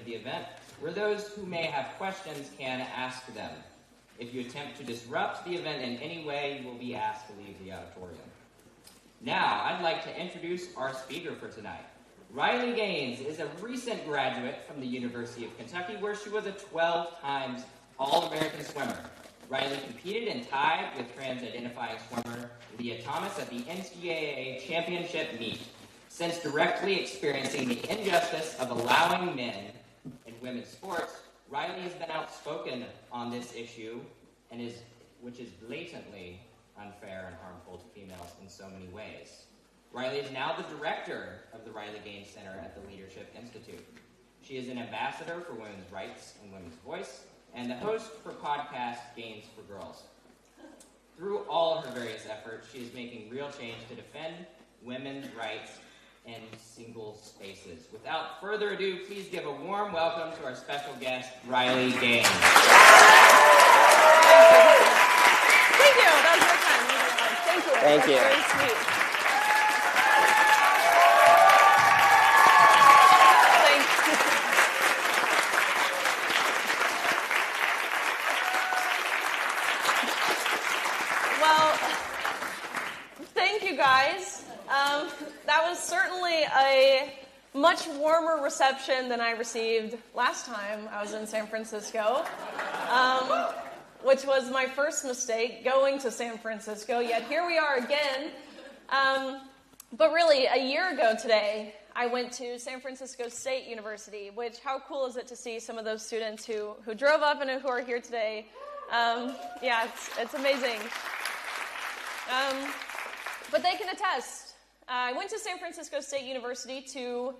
of the event, where those who may have questions can ask them. If you attempt to disrupt the event in any way, you will be asked to leave the auditorium. Now, I'd like to introduce our speaker for tonight. Riley Gaines is a recent graduate from the University of Kentucky, where she was a 12 times All-American swimmer. Riley competed and tied with trans-identifying swimmer Leah Thomas at the NCAA championship meet. Since directly experiencing the injustice of allowing men in women's sports, Riley has been outspoken on this issue, which is blatantly unfair and harmful to females in so many ways. Riley is now the director of the Riley Gaines Center at the Leadership Institute. She is an ambassador for women's rights and women's voice, and the host for podcast Gaines for Girls. Through all of her various efforts, she is making real change to defend women's rights in single spaces. Without further ado, please give a warm welcome to our special guest, Riley Gaines. Thank you. That was very kind. Thank you. Thank you. Very sweet. Well, thank you guys. That was certainly a much warmer reception than I received last time I was in San Francisco, which was my first mistake, going to San Francisco, yet here we are again. But really, a year ago today, I went to San Francisco State University, which, how cool is it to see some of those students who drove up and who are here today. Yeah, it's amazing. But they can attest. I went to San Francisco State University to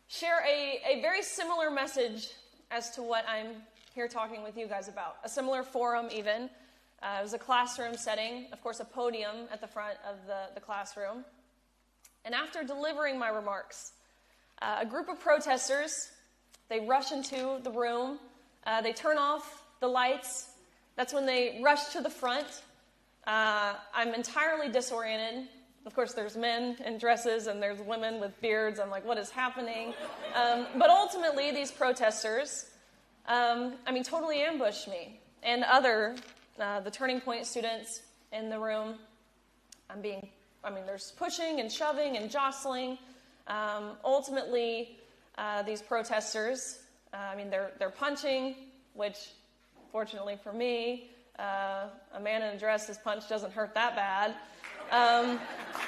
share a very similar message as to what I'm here talking with you guys about. A similar forum even. It was a classroom setting, of course a podium at the front of the classroom. And after delivering my remarks, a group of protesters, they rush into the room, they turn off the lights. That's when they rush to the front. I'm entirely disoriented. Of course, there's men in dresses and there's women with beards. I'm like, what is happening? But ultimately, these protesters, totally ambushed me and the Turning Point students in the room. There's pushing and shoving and jostling. Ultimately, these protesters, they're punching, which, fortunately for me, a man in a dress, his punch doesn't hurt that bad.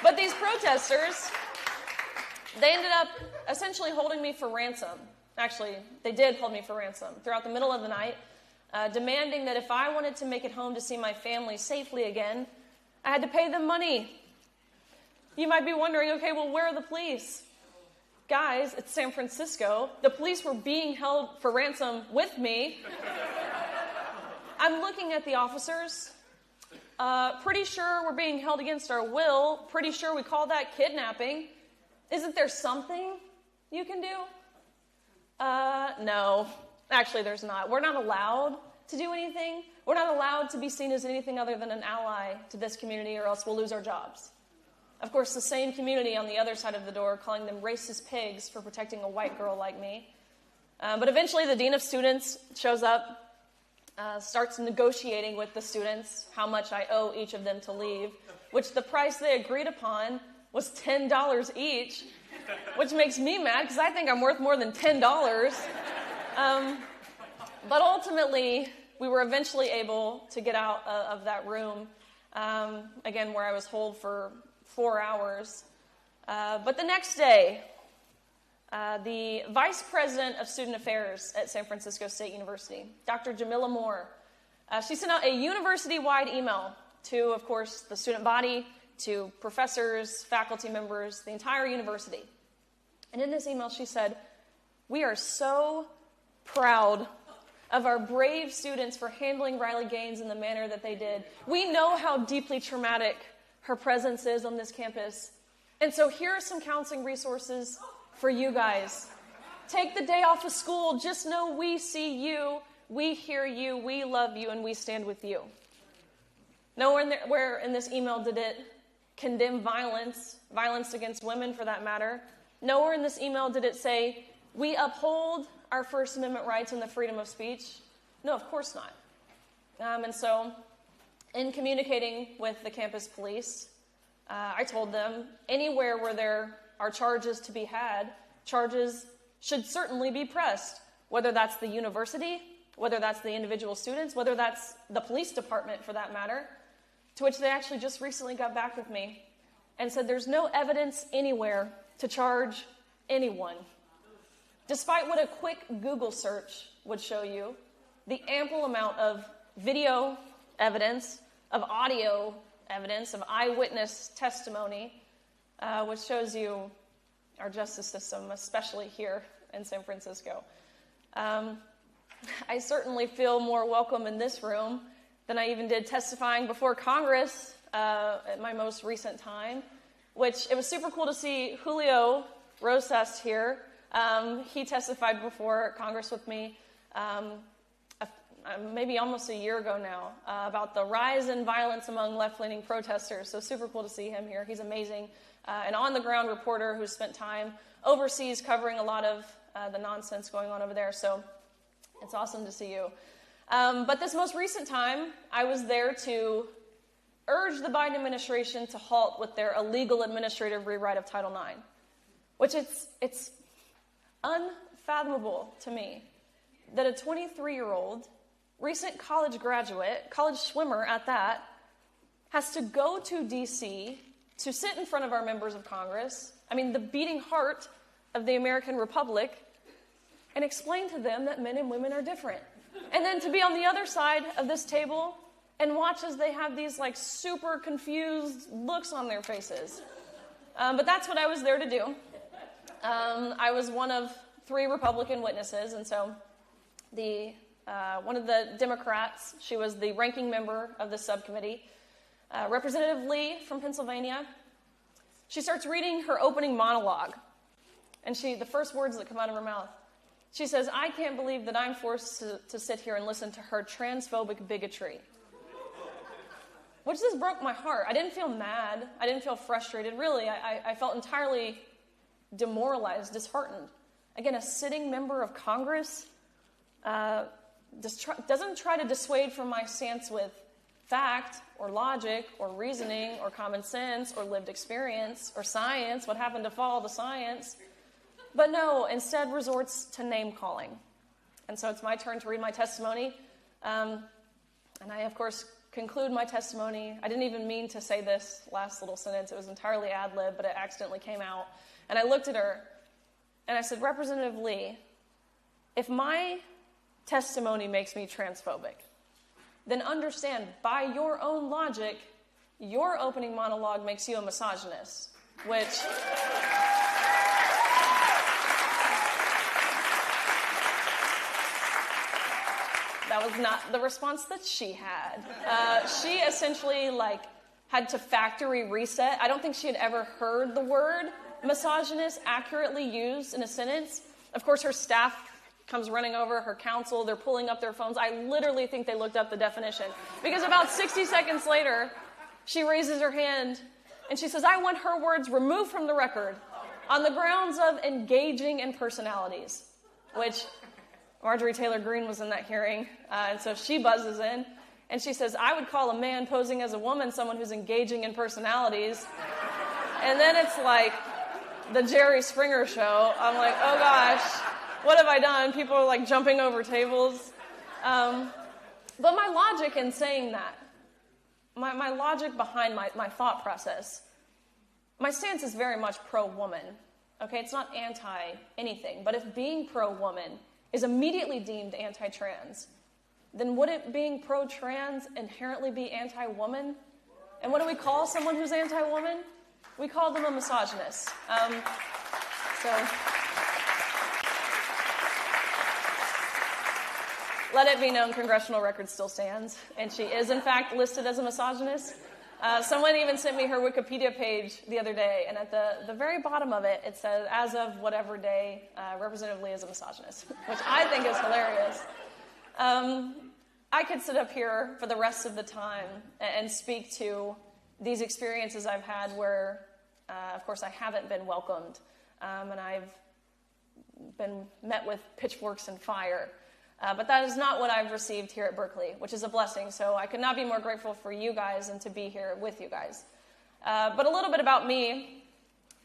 But these protesters, they ended up essentially holding me for ransom. Actually, they did hold me for ransom throughout the middle of the night, demanding that if I wanted to make it home to see my family safely again, I had to pay them money. You might be wondering, okay, well, where are the police? Guys, it's San Francisco. The police were being held for ransom with me. I'm looking at the officers. Pretty sure we're being held against our will. Pretty sure we call that kidnapping. Isn't there something you can do? No. Actually, there's not. We're not allowed to do anything. We're not allowed to be seen as anything other than an ally to this community, or else we'll lose our jobs. Of course, the same community on the other side of the door calling them racist pigs for protecting a white girl like me. But eventually the dean of students shows up, starts negotiating with the students how much I owe each of them to leave, which the price they agreed upon was $10 each, which makes me mad because I think I'm worth more than $10. But ultimately, we were eventually able to get out of that room, again, where I was holed for 4 hours. But the next day, the Vice President of Student Affairs at San Francisco State University, Dr. Jamila Moore, she sent out a university-wide email to, of course, the student body, to professors, faculty members, the entire university. And in this email, she said, "We are so proud of our brave students for handling Riley Gaines in the manner that they did. We know how deeply traumatic her presence is on this campus. And so here are some counseling resources for you guys. Take the day off of school. Just know we see you, we hear you, we love you, and we stand with you." Nowhere in this email did it condemn violence against women for that matter. Nowhere in this email did it say, "We uphold our First Amendment rights and the freedom of speech? No, of course not. And so, in communicating with the campus police, I told them anywhere where there are charges to be had, charges should certainly be pressed, whether that's the university, whether that's the individual students, whether that's the police department for that matter, to which they actually just recently got back with me and said there's no evidence anywhere to charge anyone. Despite what a quick Google search would show you, the ample amount of video evidence, of audio evidence, of eyewitness testimony, which shows you our justice system, especially here in San Francisco. I certainly feel more welcome in this room than I even did testifying before Congress at my most recent time, which it was super cool to see Julio Rosas here. He testified before Congress with me maybe almost a year ago now about the rise in violence among left-leaning protesters. So super cool to see him here. He's amazing. An on-the-ground reporter who's spent time overseas covering a lot of the nonsense going on over there. So it's awesome to see you. But this most recent time, I was there to urge the Biden administration to halt with their illegal administrative rewrite of Title IX, which it's unfathomable to me that a 23-year-old, recent college graduate, college swimmer at that, has to go to D.C. to sit in front of our members of Congress, the beating heart of the American Republic, and explain to them that men and women are different. And then to be on the other side of this table and watch as they have these super confused looks on their faces. But that's what I was there to do. I was one of 3 Republican witnesses, and so one of the Democrats, she was the ranking member of the subcommittee, Representative Lee from Pennsylvania. She starts reading her opening monologue, and the first words that come out of her mouth, she says, "I can't believe that I'm forced to sit here and listen to her transphobic bigotry." Which just broke my heart. I didn't feel mad. I didn't feel frustrated. Really, I felt entirely demoralized, disheartened. Again, a sitting member of Congress doesn't try to dissuade from my stance with fact or logic or reasoning or common sense or lived experience or science, what happened to follow the science. But no, instead resorts to name-calling. And so it's my turn to read my testimony. And I, of course, conclude my testimony. I didn't even mean to say this last little sentence. It was entirely ad-lib, but it accidentally came out. And I looked at her, and I said, "Representative Lee, if my testimony makes me transphobic, then understand, by your own logic, your opening monologue makes you a misogynist," which... That was not the response that she had. She essentially had to factory reset. I don't think she had ever heard the word misogynist accurately used in a sentence. Of course, her staff comes running over, her counsel, they're pulling up their phones. I literally think they looked up the definition. Because about 60 seconds later, she raises her hand and she says, "I want her words removed from the record on the grounds of engaging in personalities," which... Marjorie Taylor Greene was in that hearing, and so she buzzes in, and she says, "I would call a man posing as a woman someone who's engaging in personalities." And then it's like the Jerry Springer show. I'm like, oh gosh, what have I done? People are jumping over tables. But my logic in saying that, my logic behind my thought process, my stance is very much pro-woman. Okay, it's not anti-anything, but if being pro-woman is immediately deemed anti-trans, then would it being pro-trans inherently be anti-woman? And what do we call someone who's anti-woman? We call them a misogynist. So let it be known, congressional record still stands, and she is in fact listed as a misogynist. Someone even sent me her Wikipedia page the other day, and at the very bottom of it, it says, "As of whatever day, Representative Lee is a misogynist," which I think is hilarious. I could sit up here for the rest of the time and speak to these experiences I've had where, of course, I haven't been welcomed, and I've been met with pitchforks and fire. But that is not what I've received here at Berkeley, which is a blessing. So I could not be more grateful for you guys and to be here with you guys. But a little bit about me.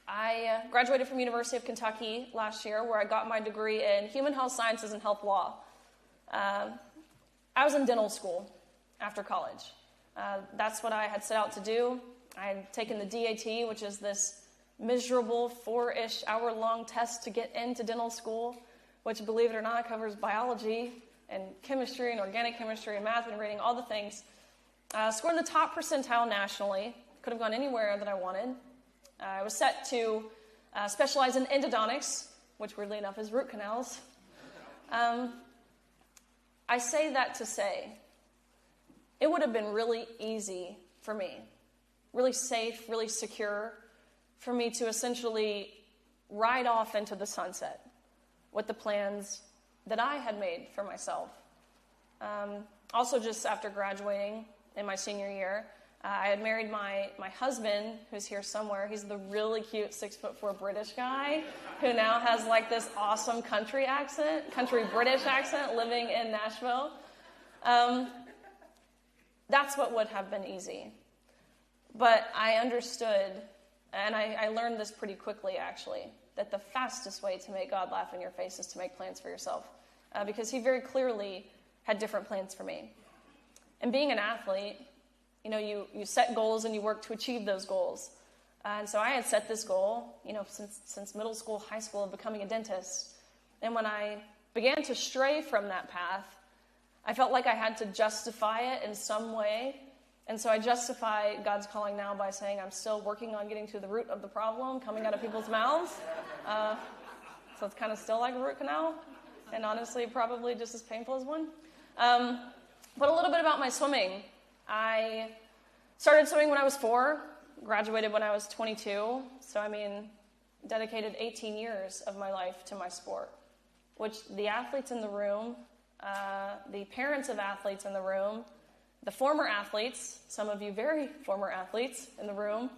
I graduated from University of Kentucky last year, where I got my degree in human health sciences and health law. I was in dental school after college. That's what I had set out to do. I had taken the DAT, which is this miserable 4-ish hour-long test to get into dental school, which, believe it or not, covers biology and chemistry and organic chemistry and math and reading, all the things. Scored in the top percentile nationally. Could have gone anywhere that I wanted. I was set to specialize in endodontics, which weirdly enough is root canals. I say that to say it would have been really easy for me, really safe, really secure, for me to essentially ride off into the sunset with the plans that I had made for myself. Also, just after graduating in my senior year, I had married my husband, who's here somewhere. He's the really cute 6'4" British guy who now has like this awesome country British accent, living in Nashville. That's what would have been easy. But I understood, and I learned this pretty quickly actually, that the fastest way to make God laugh in your face is to make plans for yourself. Because he very clearly had different plans for me. And being an athlete, you know, you set goals and you work to achieve those goals. And so I had set this goal, you know, since middle school, high school, of becoming a dentist. And when I began to stray from that path, I felt like I had to justify it in some way. And so I justify God's calling now by saying I'm still working on getting to the root of the problem coming out of people's mouths. So it's kind of still like a root canal, and honestly, probably just as painful as one. But a little bit about my swimming. I started swimming when I was 4, graduated when I was 22. So, I mean, dedicated 18 years of my life to my sport, which the athletes in the room, the parents of athletes in the room, the former athletes, some of you very former athletes in the room,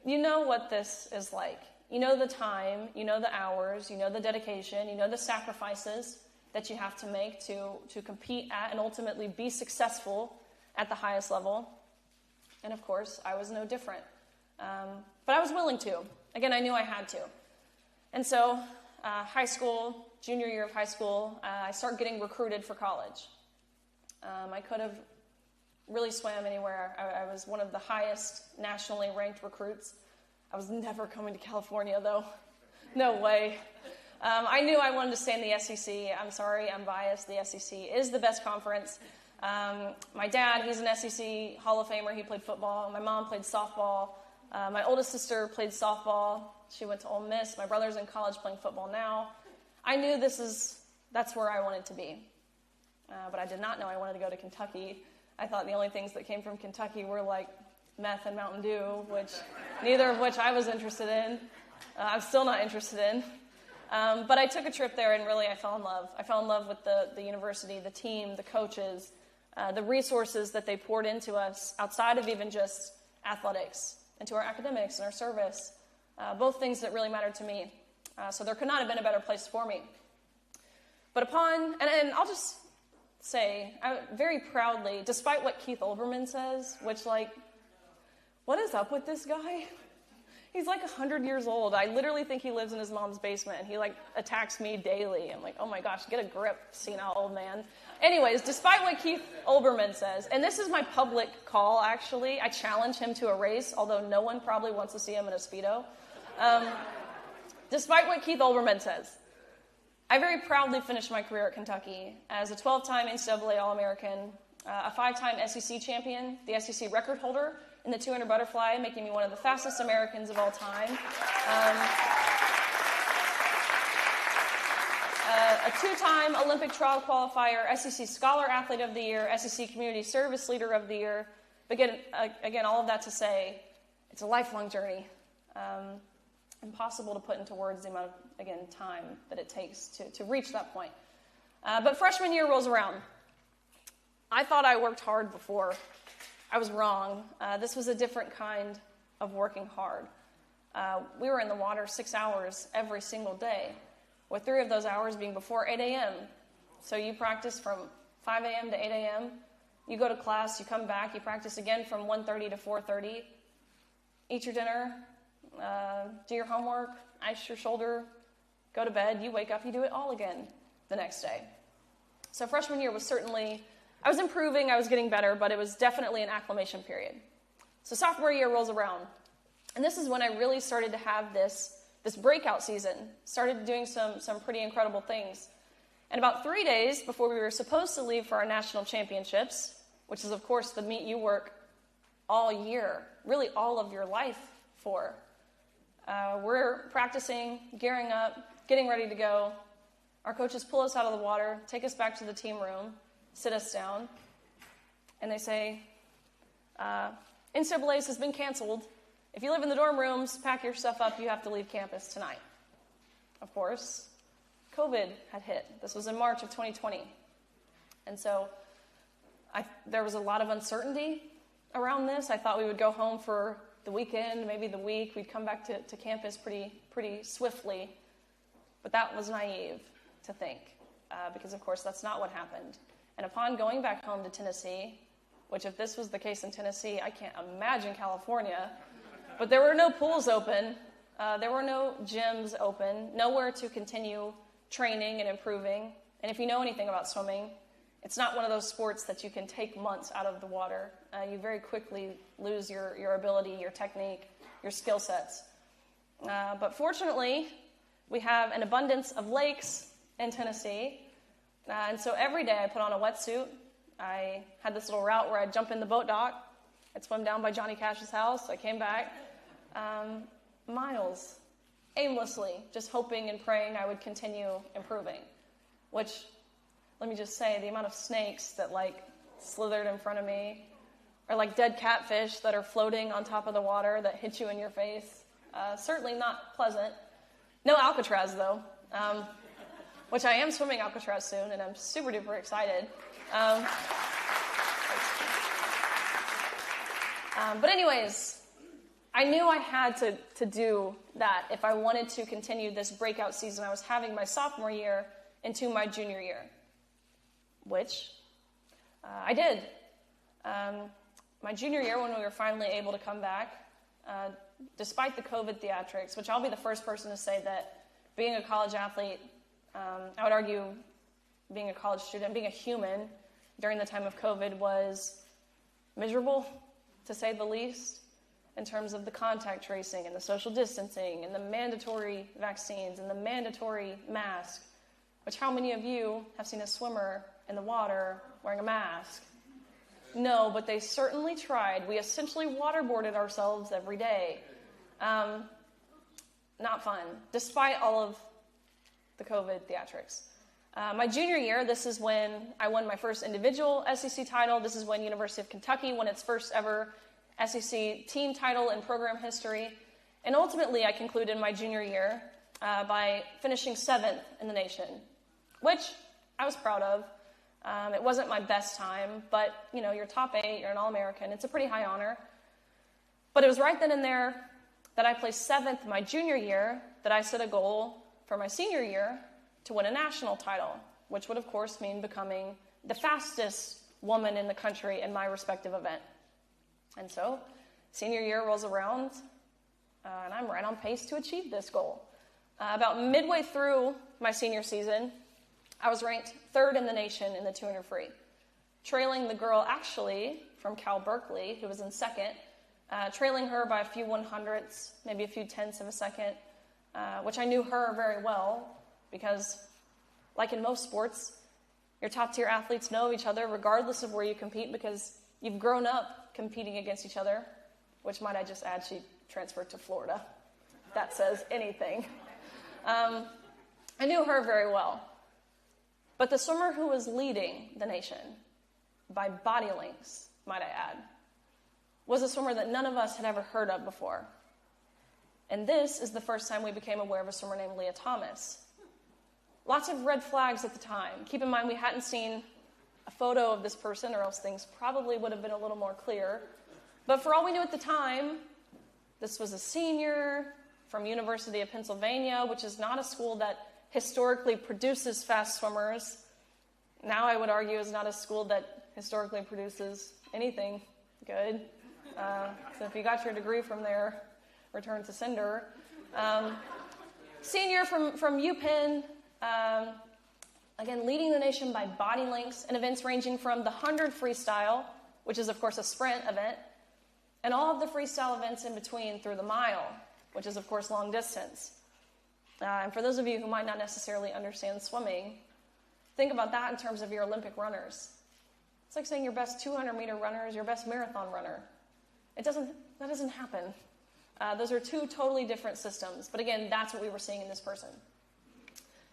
you know what this is like. You know the time, you know the hours, you know the dedication, you know the sacrifices that you have to make to compete at and ultimately be successful at the highest level. And of course, I was no different. But I was willing to. Again, I knew I had to. And so, high school, junior year of high school, I started getting recruited for college. I could have really swam anywhere. I was one of the highest nationally ranked recruits. I was never coming to California, though. No way. I knew I wanted to stay in the SEC. I'm sorry, I'm biased. The SEC is the best conference. My dad, he's an SEC Hall of Famer. He played football. My mom played softball. My oldest sister played softball. She went to Ole Miss. My brother's in college playing football now. I knew that's where I wanted to be. But I did not know I wanted to go to Kentucky. I thought the only things that came from Kentucky were like meth and Mountain Dew, neither of which I was interested in. I'm still not interested in. But I took a trip there and really I fell in love. I fell in love with the university, the team, the coaches, the resources that they poured into us outside of even just athletics, into our academics and our service, both things that really mattered to me. So there could not have been a better place for me. But and I'll just say, I very proudly, despite what Keith Olbermann says, which what is up with this guy? He's like 100 years old. I literally think he lives in his mom's basement, and he attacks me daily. I'm like, oh my gosh, get a grip, senile old man. Anyways, despite what Keith Olbermann says, and this is my public call, actually. I challenge him to a race, although no one probably wants to see him in a Speedo. Despite what Keith Olbermann says, I very proudly finished my career at Kentucky as a 12-time NCAA All-American, a 5-time SEC champion, the SEC record holder in the 200 butterfly, making me one of the fastest Americans of all time. A 2-time Olympic trial qualifier, SEC Scholar Athlete of the Year, SEC Community Service Leader of the Year. But again, all of that to say, it's a lifelong journey. Impossible to put into words the amount of, again, time that it takes to reach that point. But freshman year rolls around. I thought I worked hard before. I was wrong. This was a different kind of working hard. We were in the water 6 hours every single day. with 3 of those hours being before 8 a.m. So you practice from 5 a.m. to 8 a.m. You go to class, you come back, you practice again from 1:30 to 4:30. Eat your dinner, do your homework, ice your shoulder, go to bed, you wake up, you do it all again the next day. So freshman year was certainly, I was improving, I was getting better, but it was definitely an acclimation period. So sophomore year rolls around, and this is when I really started to have this breakout season, started doing some pretty incredible things. And about 3 days before we were supposed to leave for our national championships, which is, of course, the meet you work all year, really all of your life for, we're practicing, gearing up, getting ready to go. Our coaches pull us out of the water, take us back to the team room, sit us down, and they say, NCAA's has been canceled. If you live in the dorm rooms, pack your stuff up, you have to leave campus tonight. Of course, COVID had hit. This was in March of 2020. And so there was a lot of uncertainty around this. I thought we would go home for the weekend, maybe the week. We'd come back to campus pretty swiftly. But that was naive to think, because, of course, that's not what happened. And upon going back home to Tennessee, which if this was the case in Tennessee, I can't imagine California, but there were no pools open. There were no gyms open, nowhere to continue training and improving. And if you know anything about swimming, it's not one of those sports that you can take months out of the water. You very quickly lose your ability, your technique, your skill sets. But fortunately, we have an abundance of lakes in Tennessee. And so every day I put on a wetsuit. I had this little route where I'd jump in the boat dock. I'd swim down by Johnny Cash's house. I came back miles, aimlessly, just hoping and praying I would continue improving. Which, let me just say, the amount of snakes that slithered in front of me, or dead catfish that are floating on top of the water that hit you in your face, certainly not pleasant. No Alcatraz, though, which I am swimming Alcatraz soon, and I'm super duper excited. But anyways, I knew I had to do that if I wanted to continue this breakout season I was having my sophomore year into my junior year, which I did. My junior year, when we were finally able to come back, despite the COVID theatrics, which I'll be the first person to say that being a college athlete, I would argue being a college student, being a human during the time of COVID was miserable, to say the least, in terms of the contact tracing and the social distancing and the mandatory vaccines and the mandatory mask, which how many of you have seen a swimmer in the water wearing a mask? No, but they certainly tried. We essentially waterboarded ourselves every day. Not fun, despite all of the COVID theatrics. My junior year, this is when I won my first individual SEC title. This is when University of Kentucky won its first ever SEC team title in program history. And ultimately, I concluded my junior year by finishing 7th in the nation, which I was proud of. It wasn't my best time, but, you're top 8, you're an All-American. It's a pretty high honor. But it was right then and there that I placed 7th my junior year that I set a goal for my senior year to win a national title, which would, of course, mean becoming the fastest woman in the country in my respective event. And so, senior year rolls around, and I'm right on pace to achieve this goal. About midway through my senior season, I was ranked 3rd in the nation in the 200 free, trailing the girl actually from Berkeley, who was in 2nd, trailing her by a few 100ths, maybe a few tenths of a second, which I knew her very well because, like in most sports, your top-tier athletes know each other regardless of where you compete because you've grown up competing against each other, which might I just add, she transferred to Florida. That says anything. I knew her very well. But the swimmer who was leading the nation, by body lengths, might I add, was a swimmer that none of us had ever heard of before. And this is the first time we became aware of a swimmer named Leah Thomas. Lots of red flags at the time. Keep in mind, we hadn't seen a photo of this person, or else things probably would have been a little more clear. But for all we knew at the time, this was a senior from University of Pennsylvania, which is not a school that historically produces fast swimmers, now I would argue is not a school that historically produces anything good. So if you got your degree from there, return to sender. Senior from UPenn, again, leading the nation by body lengths in events ranging from the 100 freestyle, which is, of course, a sprint event, and all of the freestyle events in between through the mile, which is, of course, long distance. And for those of you who might not necessarily understand swimming, think about that in terms of your Olympic runners. It's like saying your best 200-meter runner is your best marathon runner. That doesn't happen. Those are two totally different systems. But again, that's what we were seeing in this person.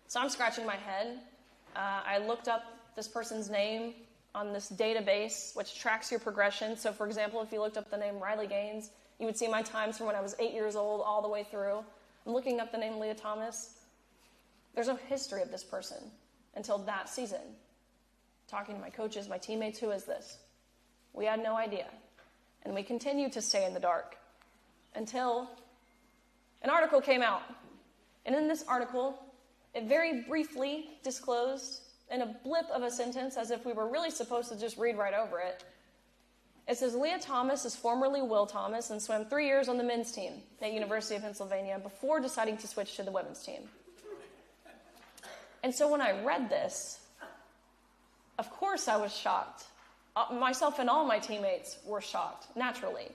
So I'm scratching my head. I looked up this person's name on this database, which tracks your progression. So, for example, if you looked up the name Riley Gaines, you would see my times from when I was 8 years old all the way through. I'm looking up the name Leah Thomas. There's no history of this person until that season. Talking to my coaches, my teammates, who is this? We had no idea. And we continued to stay in the dark until an article came out. And in this article, it very briefly disclosed, in a blip of a sentence, as if we were really supposed to just read right over it, it says, Leah Thomas is formerly Will Thomas and swam 3 years on the men's team at University of Pennsylvania before deciding to switch to the women's team. And so when I read this, of course I was shocked. Myself and all my teammates were shocked, naturally.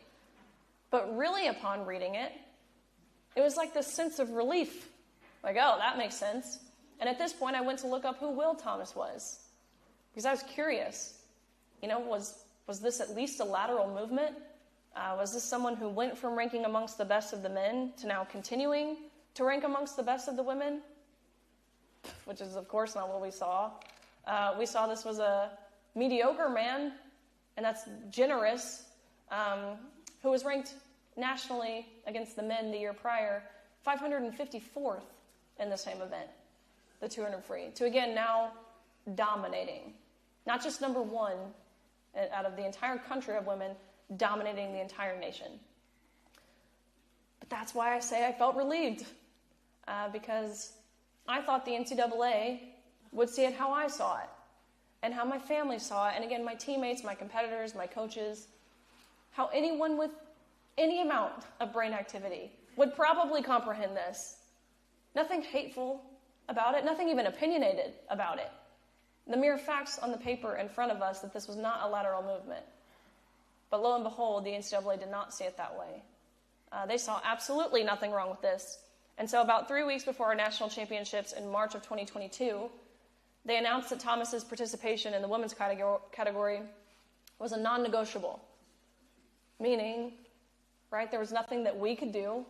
But really, upon reading it, it was like this sense of relief. Like, oh, that makes sense. And at this point, I went to look up who Will Thomas was, because I was curious. You know, was this at least a lateral movement? Was this someone who went from ranking amongst the best of the men to now continuing to rank amongst the best of the women? Which is, of course, not what we saw. We saw this was a mediocre man, and that's generous, who was ranked nationally against the men the year prior, 554th in the same event, the 200 free, to again now dominating. Not just number one out of the entire country of women, dominating the entire nation. But that's why I say I felt relieved, because I thought the NCAA would see it how I saw it, and how my family saw it, and again, my teammates, my competitors, my coaches, how anyone with any amount of brain activity would probably comprehend this. Nothing hateful about it, nothing even opinionated about it. The mere facts on the paper in front of us that this was not a lateral movement. But lo and behold, the NCAA did not see it that way. They saw absolutely nothing wrong with this. And so about 3 weeks before our national championships in March of 2022, they announced that Thomas's participation in the women's category was a non-negotiable. Meaning, right, there was nothing that we could do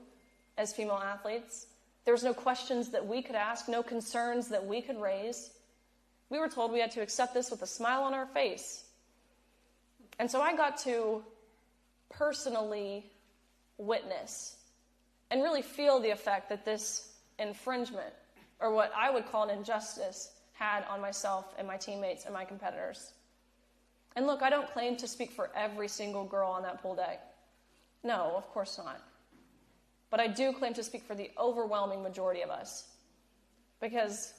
as female athletes. There was no questions that we could ask, no concerns that we could raise. We were told we had to accept this with a smile on our face. And so I got to personally witness and really feel the effect that this infringement, or what I would call an injustice, had on myself and my teammates and my competitors. And look, I don't claim to speak for every single girl on that pool deck. No, of course not. But I do claim to speak for the overwhelming majority of us. Because,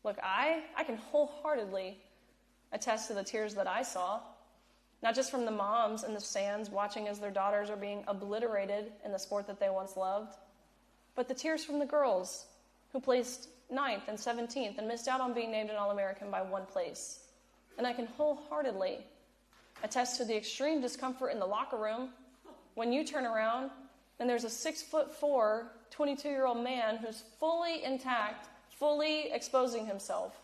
look, I can wholeheartedly attest to the tears that I saw, not just from the moms in the stands watching as their daughters are being obliterated in the sport that they once loved, but the tears from the girls who placed 9th and 17th and missed out on being named an All-American by 1 place. And I can wholeheartedly attest to the extreme discomfort in the locker room when you turn around and there's a 6'4", 22-year-old man who's fully intact, fully exposing himself,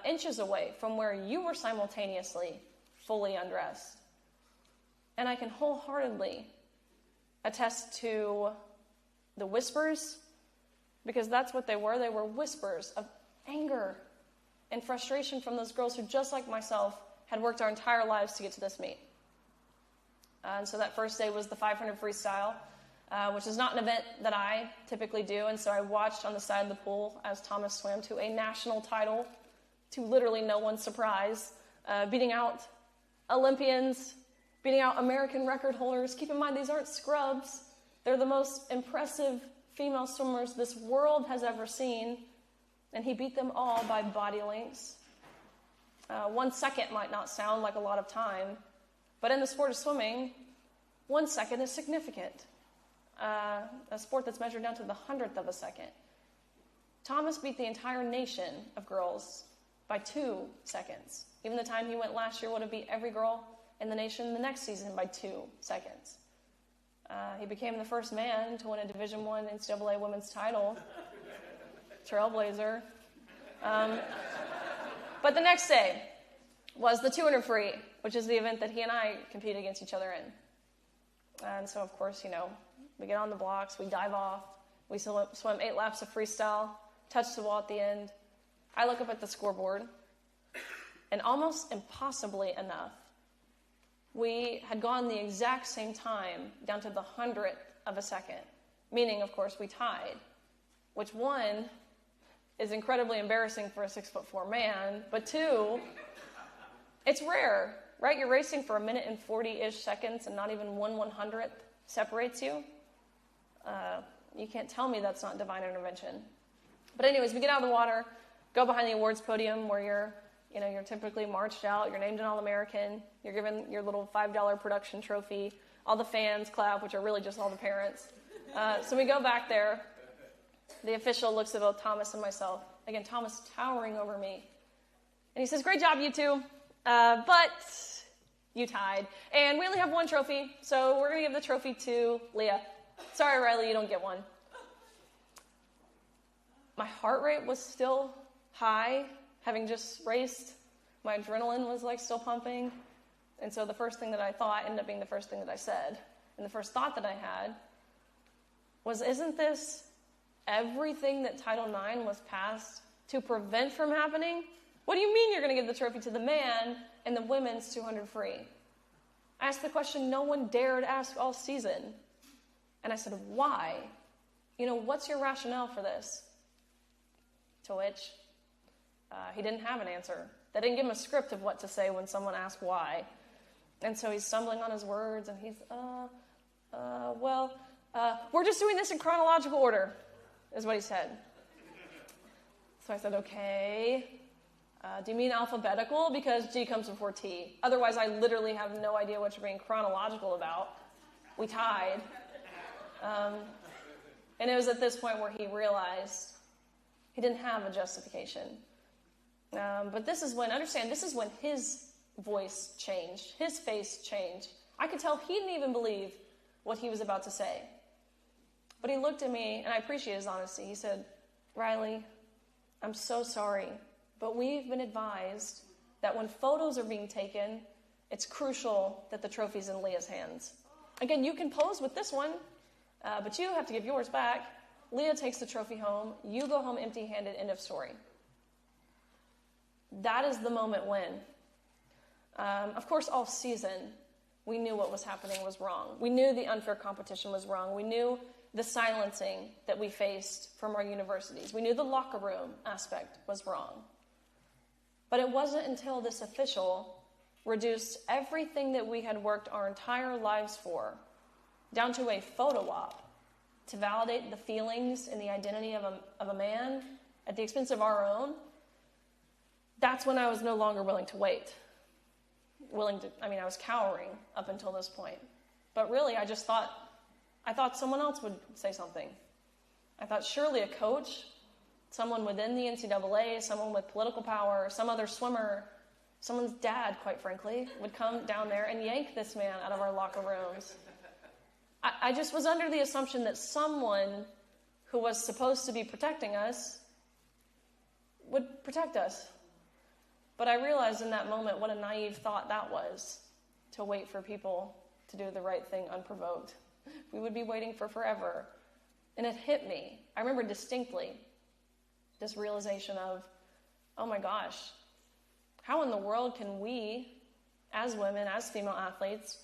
inches away from where you were simultaneously fully undressed. And I can wholeheartedly attest to the whispers, because that's what they were. They were whispers of anger and frustration from those girls who, just like myself, had worked our entire lives to get to this meet. And so that first day was the 500 freestyle, which is not an event that I typically do. And so I watched on the side of the pool as Thomas swam to a national title, to literally no one's surprise, beating out Olympians, beating out American record holders. Keep in mind, these aren't scrubs. They're the most impressive female swimmers this world has ever seen. and he beat them all by body lengths. 1 second might not sound like a lot of time, but in the sport of swimming, 1 second is significant. A sport that's measured down to the 100th of a second. Thomas beat the entire nation of girls by 2 seconds. Even the time he went last year would have beat every girl in the nation the next season by 2 seconds. He became the first man to win a Division I NCAA women's title. Trailblazer. But the next day was the 200 free, which is the event that he and I compete against each other in. And so, of course, we get on the blocks, we dive off, we swim 8 laps of freestyle, touch the wall at the end. I look up at the scoreboard, and almost impossibly enough, we had gone the exact same time down to the 100th of a second, meaning, of course, we tied, which 1 is incredibly embarrassing for a 6'4" man, but 2, it's rare, right? You're racing for 1 minute and 40-ish seconds, and not even 1/100th separates you. You can't tell me that's not divine intervention. But anyways, we get out of the water, go behind the awards podium where you're typically marched out, you're named an All-American, you're given your little $5 production trophy, all the fans clap, which are really just all the parents. So we go back there. The official looks at both Thomas and myself. Again, Thomas towering over me. And he says, "Great job, you two, but you tied. And we only have 1 trophy, so we're going to give the trophy to Leah. Sorry, Riley, you don't get one." My heart rate was still high, having just raced. My adrenaline was still pumping. And so the first thing that I thought ended up being the first thing that I said. And the first thought that I had was, isn't this everything that Title IX was passed to prevent from happening? What do you mean you're going to give the trophy to the man and the women's 200 free? I asked the question no one dared ask all season. And I said, why? What's your rationale for this? To which he didn't have an answer. They didn't give him a script of what to say when someone asked why. And so he's stumbling on his words, and he's, we're just doing this in chronological order, is what he said. So I said, okay. Do you mean alphabetical? Because G comes before T. Otherwise, I literally have no idea what you're being chronological about. We tied. And it was at this point where he realized he didn't have a justification. But this is when his voice changed, his face changed. I could tell he didn't even believe what he was about to say. But he looked at me, and I appreciate his honesty. He said, "Riley, I'm so sorry, but we've been advised that when photos are being taken, it's crucial that the trophy's in Leah's hands. Again, you can pose with this one, but you have to give yours back. Leah takes the trophy home. You go home empty-handed, end of story." That is the moment when, of course, all season, we knew what was happening was wrong. We knew the unfair competition was wrong. We knew the silencing that we faced from our universities. We knew the locker room aspect was wrong. But it wasn't until this official reduced everything that we had worked our entire lives for down to a photo op to validate the feelings and the identity of a man at the expense of our own. That's when I was no longer willing to wait. I was cowering up until this point. But really, I thought someone else would say something. I thought surely a coach, someone within the NCAA, someone with political power, some other swimmer, someone's dad, quite frankly, would come down there and yank this man out of our locker rooms. I just was under the assumption that someone who was supposed to be protecting us would protect us. But I realized in that moment what a naive thought that was, to wait for people to do the right thing unprovoked. We would be waiting for forever. And it hit me. I remember distinctly this realization of, oh my gosh, how in the world can we, as women, as female athletes,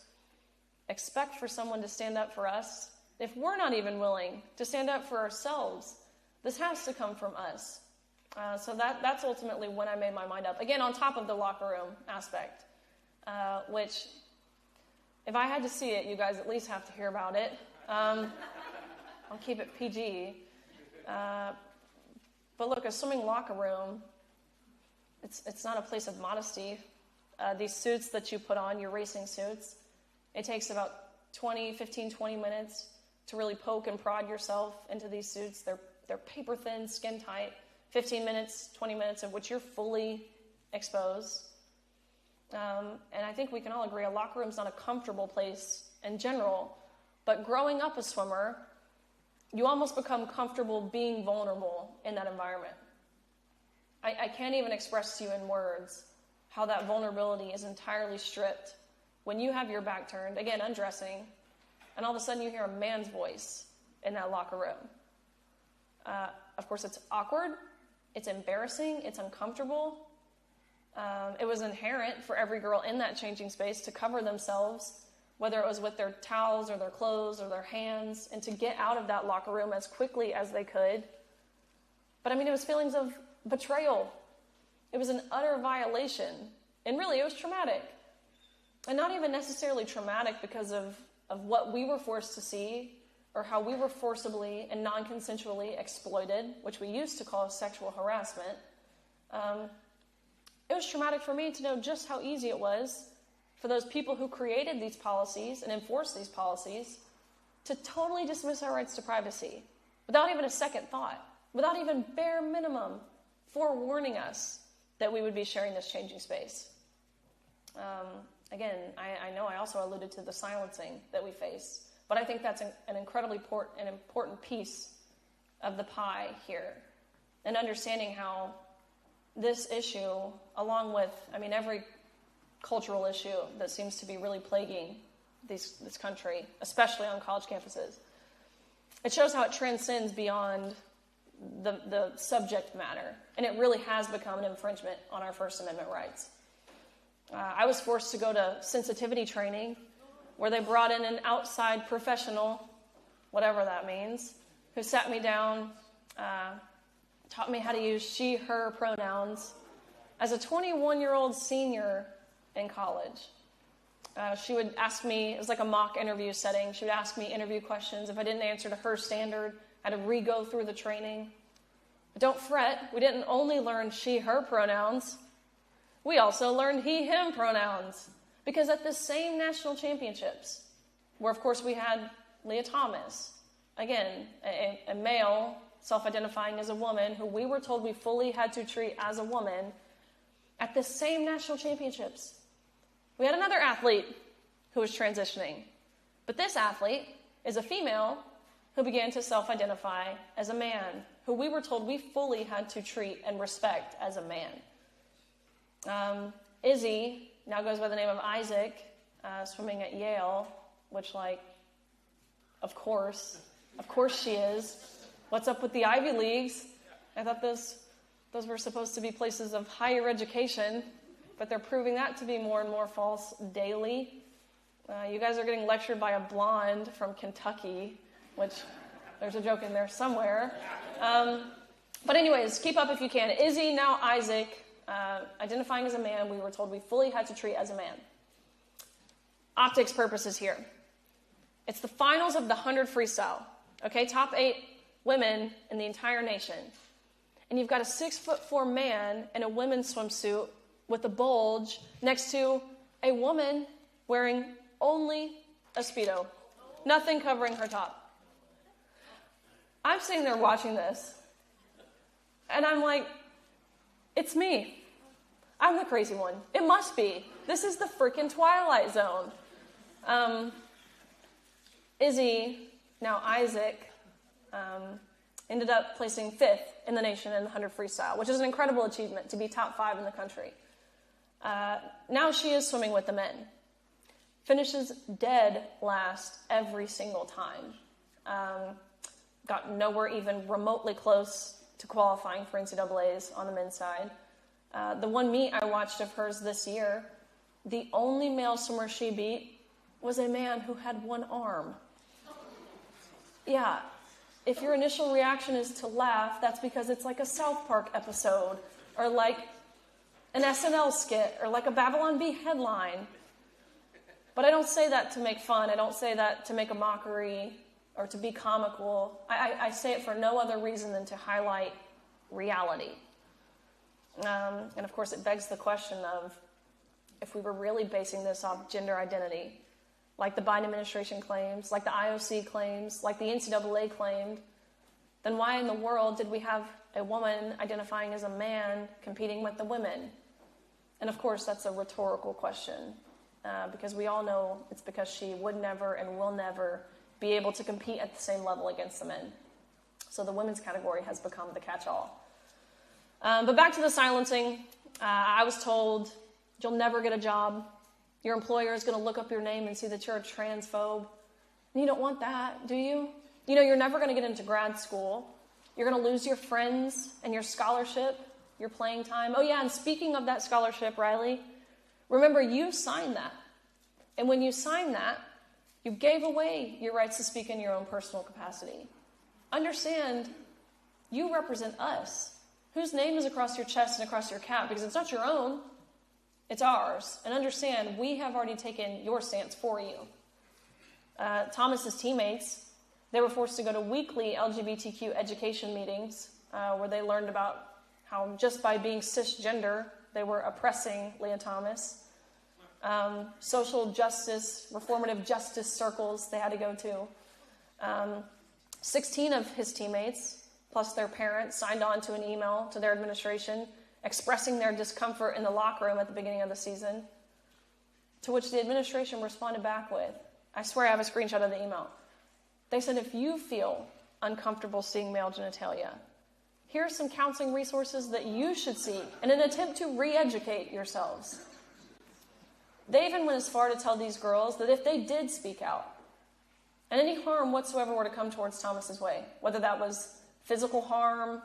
expect for someone to stand up for us if we're not even willing to stand up for ourselves? This has to come from us. So that's ultimately when I made my mind up. Again, on top of the locker room aspect, which, if I had to see it, you guys at least have to hear about it. I'll keep it PG. But look, a swimming locker room, it's not a place of modesty. These suits that you put on, your racing suits, it takes about 20 minutes to really poke and prod yourself into these suits. They're paper thin, skin tight, 15 minutes, 20 minutes of which you're fully exposed. And I think we can all agree a locker room's not a comfortable place in general, but growing up a swimmer, you almost become comfortable being vulnerable in that environment. I can't even express to you in words how that vulnerability is entirely stripped when you have your back turned, again, undressing, and all of a sudden you hear a man's voice in that locker room. Of course, it's awkward, it's embarrassing, it's uncomfortable. It was inherent for every girl in that changing space to cover themselves, whether it was with their towels or their clothes or their hands, and to get out of that locker room as quickly as they could. But I mean, it was feelings of betrayal. It was an utter violation. And really, it was traumatic. And not even necessarily traumatic because of what we were forced to see or how we were forcibly and non-consensually exploited, which we used to call sexual harassment. It was traumatic for me to know just how easy it was for those people who created these policies and enforced these policies to totally dismiss our rights to privacy without even a second thought, without even bare minimum forewarning us that we would be sharing this changing space. Again, I know I also alluded to the silencing that we face, but I think that's an incredibly important piece of the pie here, and understanding how this issue, along with, every cultural issue that seems to be really plaguing this country, especially on college campuses, it shows how it transcends beyond the subject matter, and it really has become an infringement on our First Amendment rights. I was forced to go to sensitivity training where they brought in an outside professional, whatever that means, who sat me down, taught me how to use she, her pronouns as a 21-year-old senior in college. She would ask me, it was like a mock interview setting, she would ask me interview questions. If I didn't answer to her standard, I had to re-go through the training. But don't fret, we didn't only learn she, her pronouns, we also learned he, him pronouns. Because at the same national championships, where of course we had Leah Thomas, again, a male self-identifying as a woman who we were told we fully had to treat as a woman, at the same national championships, we had another athlete who was transitioning. But this athlete is a female who began to self-identify as a man, who we were told we fully had to treat and respect as a man. Izzy now goes by the name of Isaac, swimming at Yale, which, of course she is. What's up with the Ivy Leagues? I thought those were supposed to be places of higher education, but they're proving that to be more and more false daily. You guys are getting lectured by a blonde from Kentucky, which there's a joke in there somewhere. But anyways, keep up if you can. Izzy, now Isaac, identifying as a man, we were told we fully had to treat as a man. Optics purposes here. It's the finals of the 100 freestyle. Okay, top 8 women in the entire nation. And you've got a 6'4" man in a women's swimsuit with a bulge next to a woman wearing only a Speedo. Nothing covering her top. I'm sitting there watching this, and I'm like, it's me. I'm the crazy one. It must be. This is the freaking Twilight Zone. Izzy, now Isaac, ended up placing 5th in the nation in the 100 freestyle, which is an incredible achievement to be top 5 in the country. Now she is swimming with the men. Finishes dead last every single time. Got nowhere even remotely close to qualifying for NCAAs on the men's side. The one meet I watched of hers this year, the only male swimmer she beat was a man who had one arm. Yeah, if your initial reaction is to laugh, that's because it's like a South Park episode, or like an SNL skit, or like a Babylon Bee headline. But I don't say that to make fun. I don't say that to make a mockery or to be comical. I say it for no other reason than to highlight reality. And of course, it begs the question of, if we were really basing this off gender identity, like the Biden administration claims, like the IOC claims, like the NCAA claimed, then why in the world did we have a woman identifying as a man competing with the women? And of course, that's a rhetorical question, because we all know it's because she would never and will never be able to compete at the same level against the men. So the women's category has become the catch-all. But back to the silencing. I was told, you'll never get a job. Your employer is going to look up your name and see that you're a transphobe. And you don't want that, do you? You know, you're never going to get into grad school. You're going to lose your friends and your scholarship, your playing time. Oh yeah, and speaking of that scholarship, Riley, remember you signed that. And when you signed that, you gave away your rights to speak in your own personal capacity. Understand, you represent us. Whose name is across your chest and across your cap? Because it's not your own, it's ours. And understand, we have already taken your stance for you. Thomas's teammates, they were forced to go to weekly LGBTQ education meetings where they learned about how just by being cisgender, they were oppressing Leah Thomas. Social justice, reformative justice circles they had to go to. 16 of his teammates, plus their parents, signed on to an email to their administration expressing their discomfort in the locker room at the beginning of the season, to which the administration responded back with, I swear I have a screenshot of the email. They said, if you feel uncomfortable seeing male genitalia, here are some counseling resources that you should seek in an attempt to re-educate yourselves. They even went as far to tell these girls that if they did speak out, and any harm whatsoever were to come towards Thomas's way, whether that was physical harm,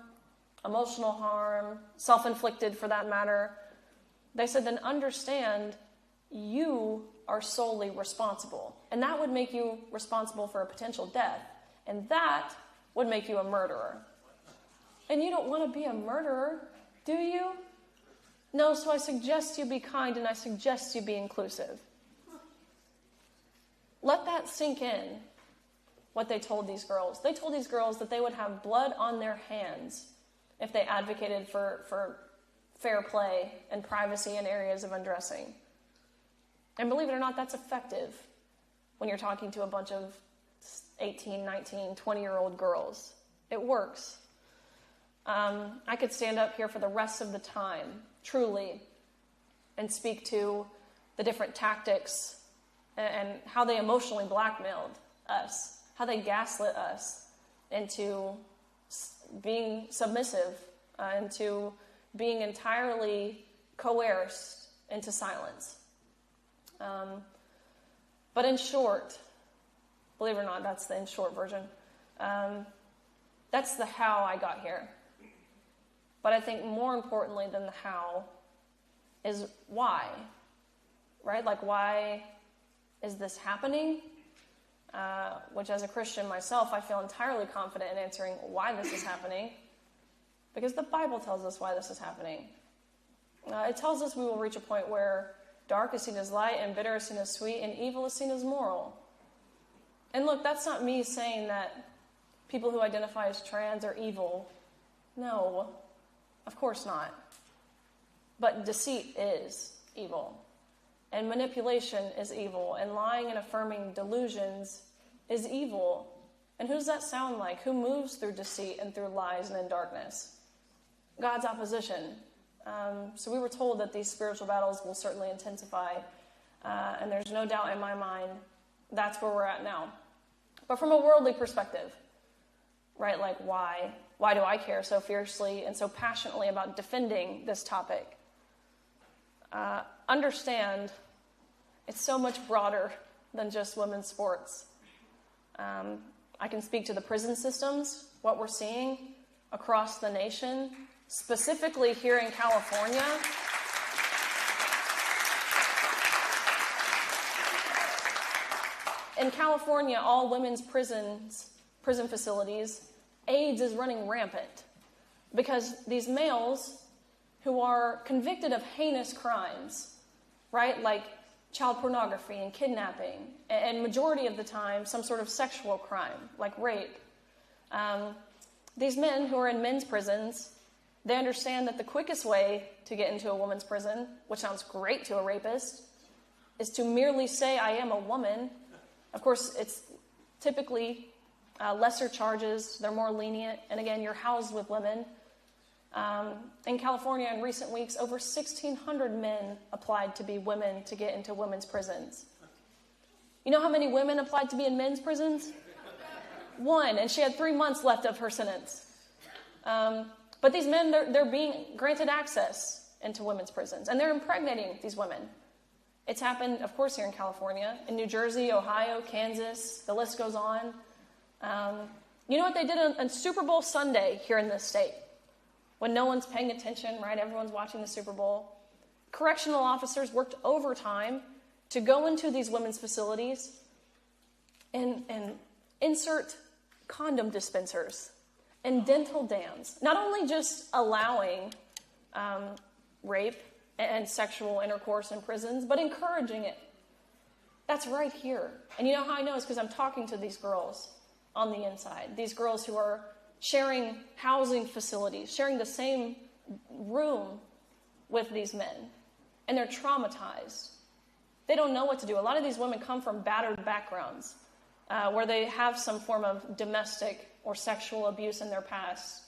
emotional harm, self-inflicted for that matter, they said, then understand you are solely responsible. And that would make you responsible for a potential death. And that would make you a murderer. And you don't want to be a murderer, do you? No, so I suggest you be kind and I suggest you be inclusive. Let that sink in, what they told these girls. They told these girls that they would have blood on their hands if they advocated for fair play and privacy in areas of undressing. And believe it or not, that's effective when you're talking to a bunch of 18, 19, 20-year-old girls. It works. I could stand up here for the rest of the time, truly, and speak to the different tactics and how they emotionally blackmailed us, how they gaslit us into being submissive, into being entirely coerced into silence. But in short, believe it or not, that's the in short version. That's the how I got here. But I think more importantly than the how is why, right? Like, why is this happening? Which as a Christian myself, I feel entirely confident in answering why this is happening, because the Bible tells us why this is happening. It tells us we will reach a point where dark is seen as light, and bitter is seen as sweet, and evil is seen as moral. And look, that's not me saying that people who identify as trans are evil. No, of course not. But deceit is evil. And manipulation is evil. And lying and affirming delusions is evil. And who does that sound like? Who moves through deceit and through lies and in darkness? God's opposition. So we were told that these spiritual battles will certainly intensify. And there's no doubt in my mind that's where we're at now. But from a worldly perspective, right? Like, why? Why do I care so fiercely and so passionately about defending this topic? Understand, it's so much broader than just women's sports. I can speak to the prison systems, what we're seeing across the nation, specifically here in California. In California, all women's prison facilities, AIDS is running rampant because these males who are convicted of heinous crimes, right, like child pornography and kidnapping, and majority of the time, some sort of sexual crime, like rape. These men who are in men's prisons They understand that the quickest way to get into a woman's prison, which sounds great to a rapist, is to merely say, I am a woman. Of course, it's typically lesser charges. They're more lenient. And again, you're housed with women. In California, in recent weeks, over 1,600 men applied to be women to get into women's prisons. You know how many women applied to be in men's prisons? 1, and she had 3 months left of her sentence. But these men, they're being granted access into women's prisons, and they're impregnating these women. It's happened, of course, here in California, in New Jersey, Ohio, Kansas, the list goes on. You know what they did on Super Bowl Sunday here in this state? When no one's paying attention, right? Everyone's watching the Super Bowl. Correctional officers worked overtime to go into these women's facilities and insert condom dispensers and dental dams. Not only just allowing rape and sexual intercourse in prisons, but encouraging it. That's right here. And you know how I know? It's because I'm talking to these girls on the inside. These girls who are sharing housing facilities, sharing the same room with these men. And they're traumatized. They don't know what to do. A lot of these women come from battered backgrounds where they have some form of domestic or sexual abuse in their past.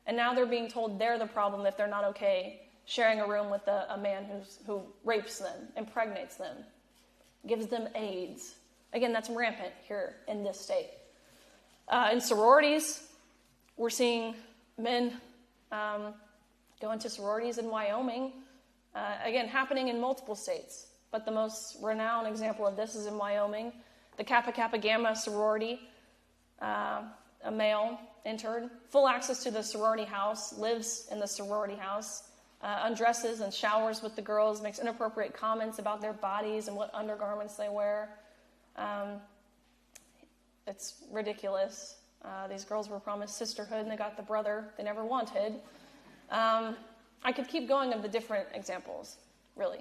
And now they're being told they're the problem if they're not okay sharing a room with a man who rapes them, impregnates them, gives them AIDS. Again, that's rampant here in this state. In sororities, we're seeing men go into sororities in Wyoming. Again, happening in multiple states. But the most renowned example of this is in Wyoming. The Kappa Kappa Gamma sorority, a male entered, full access to the sorority house, lives in the sorority house, undresses and showers with the girls, makes inappropriate comments about their bodies and what undergarments they wear. It's ridiculous. These girls were promised sisterhood and they got the brother they never wanted. I could keep going of the different examples, really.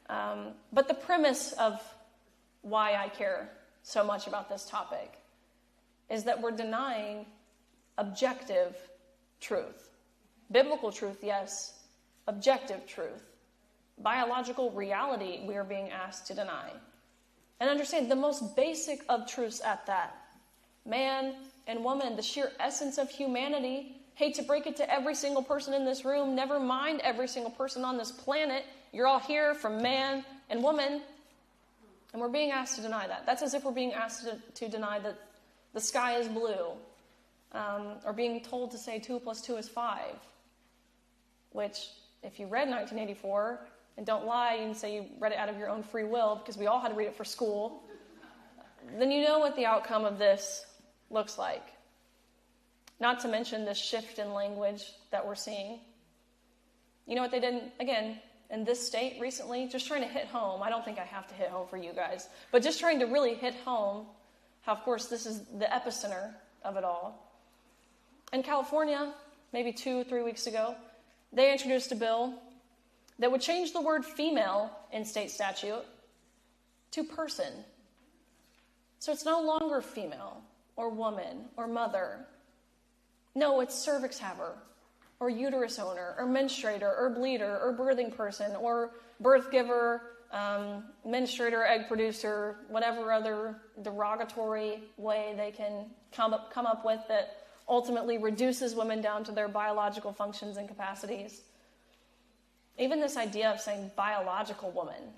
But the premise of why I care so much about this topic is that we're denying objective truth. Biblical truth, yes. Objective truth. Biological reality we are being asked to deny. And understand the most basic of truths at that. Man and woman, the sheer essence of humanity. Hate to break it to every single person in this room, never mind every single person on this planet. You're all here from man and woman, and we're being asked to deny that. That's as if we're being asked to deny that the sky is blue, or being told to say 2 + 2 is 5, which, if you read 1984, and don't lie and say you read it out of your own free will, because we all had to read it for school, then you know what the outcome of this looks like. Not to mention this shift in language that we're seeing. You know what they did, again, in this state recently? Just trying to hit home. I don't think I have to hit home for you guys. But just trying to really hit home how, of course, this is the epicenter of it all. In California, maybe 2-3 weeks ago, they introduced a bill that would change the word female in state statute to person. So it's no longer female or woman or mother. No, it's cervix haver, or uterus owner, or menstruator, or bleeder, or birthing person, or birth giver, menstruator, egg producer, whatever other derogatory way they can come up with that ultimately reduces women down to their biological functions and capacities. Even this idea of saying biological woman.